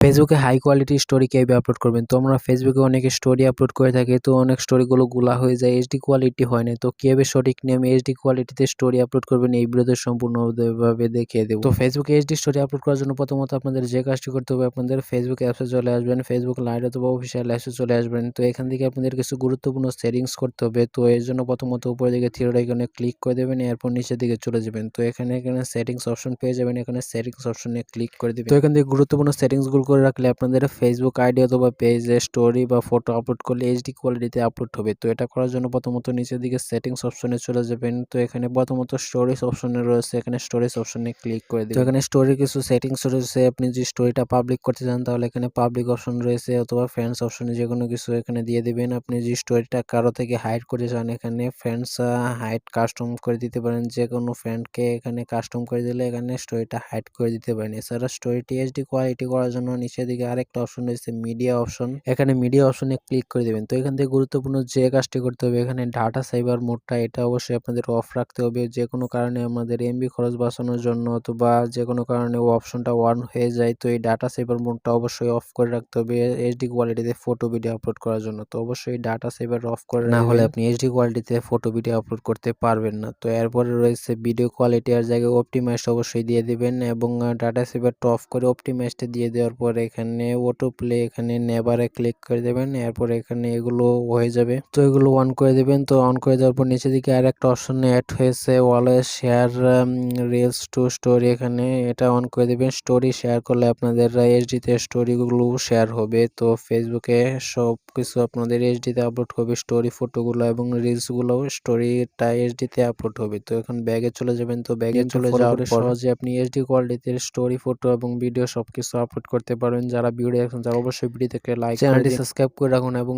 ফেসবুকে high quality story কিভাবে upload করবেন? তো আমরা ফেসবুকে অনেক স্টোরি আপলোড করে থাকি। তো অনেক স্টোরিগুলো গুলা হয়ে যায়, এইচডি কোয়ালিটি হয় না। তো কিভাবে সঠিক নিয়মে এইচডি কোয়ালিটিতে স্টোরি আপলোড করবেন এই ভিডিওতে সম্পূর্ণভাবে দেখিয়ে দেব। তো ফেসবুকে এইচডি স্টোরি আপলোড করার জন্য প্রথমত আপনাদের যে কাজটি করতে হবে, আপনাদের ফেসবুক অ্যাপসে চলে আসবেন। ফেসবুক লাইট অথবা অফিসিয়াল অ্যাপসে চলে আসবেন। তো এখান থেকে আপনাদের কিছু গুরুত্বপূর্ণ সেটিংস করতে হবে। তো এর জন্য প্রথমত উপরের দিকে থ্রি আইকনে ক্লিক করে দেবেন, এরপর নিচের দিকে চলে যাবেন। তো এখানে সেটিংস অপশন পেয়ে যাবেন। এখানে সেটিংস অপশনে ক্লিক করে দিবেন। তো এখান থেকে গুরুত্বপূর্ণ সেটিংসগুলো করে রাখলে আপনাদের ফেসবুক আইডি অথবা পেজে স্টোরি বা ফটো আপলোড করলে এইচডি কোয়ালিটিতে আপলোড হবে। তো এটা করার জন্য প্রথমত নিচের দিকে সেটিংস অপশনে চলে যাবেন। তো এখানে প্রথমত স্টোরেজ অপশনে রয়েছে, এখানে স্টোরেজ অপশনে ক্লিক করে দিবেন। তো এখানে স্টোরির কিছু সেটিংস রয়েছে, আপনি যে স্টোরিটা পাবলিক করতে চান তাহলে এখানে পাবলিক অপশন রয়েছে অথবা ফ্রেন্ডস অপশনে যেকোনো কিছু এখানে দিয়ে দিবেন। আপনি যে স্টোরিটা কারো থেকে হাইড করতে চান এখানে ফ্রেন্ডস হাইড কাস্টম করে দিতে পারেন। যেকোনো ফ্রেন্ডকে এখানে কাস্টম করে দিলে এখানে স্টোরিটা হাইড করে দিতে পারেন। এছাড়া স্টোরিটি এইচডি কোয়ালিটি করার জন্য নিচের দিকে আরেকটা অপশন রয়েছে মিডিয়া অপশন, এখানে মিডিয়া অপশনে ক্লিক করে দিবেন। তো এখান থেকে গুরুত্বপূর্ণ যে কাজটি করতে হবে, এখানে ডাটা সেভার মোডটা এটা অবশ্যই আপনাদের অফ রাখতে হবে। যে কোনো কারণে আমাদের এমবি খরচ বাঁচানোর জন্য অথবা যে কোনো কারণে ও অপশনটা অন হয়ে যায়, তো এই ডাটা সেভার মোডটা অবশ্যই অফ করে রাখতে হবে এইচডি কোয়ালিটিতে ফটো ভিডিও আপলোড করার জন্য। তো অবশ্যই ডাটা সেভার অফ করে না হলে আপনি এইচডি কোয়ালিটিতে ফটো ভিডিও আপলোড করতে পারবেন না। তো এরপরে রয়েছে ভিডিও কোয়ালিটি আর জায়গায় অপটিমাইজড অবশ্যই দিয়ে দিবেন এবং ডাটা সেভারটা অফ করে অপটিমাইজড দিয়ে দেওয়ার পর এখানে অটো প্লে এখানে নেভারে ক্লিক করে দেবেন। এরপর এখানে এগুলো হয়ে যাবে, তো এগুলো অন করে দেবেন। তো অন করে দেওয়ার পর নিচের দিকে আর একটা অপশন অ্যাড হয়েছে always share reels two story, এখানে এটা অন করে দেবেন। স্টোরি শেয়ার করলে আপনাদের এইচডিতে স্টোরিগুলো শেয়ার হবে। তো ফেসবুকে সব কিছু আপনাদের এইচডিতে আপলোড হবে, স্টোরি ফটোগুলো এবং রিলসগুলো স্টোরিটা এইচডিতে আপলোড হবে। তো এখন ব্যাগে চলে যাবেন। তো ব্যাগে চলে যাওয়ার পর সহজে আপনি এইচডি কোয়ালিটির স্টোরি ফটো এবং ভিডিও সবকিছু আপলোড করতে পারবেন। যারা ভিডিও দেখছেন তারা অবশ্যই ভিডিওতে লাইক করে দিন, চ্যানেলটি সাবস্ক্রাইব করে রাখুন এবং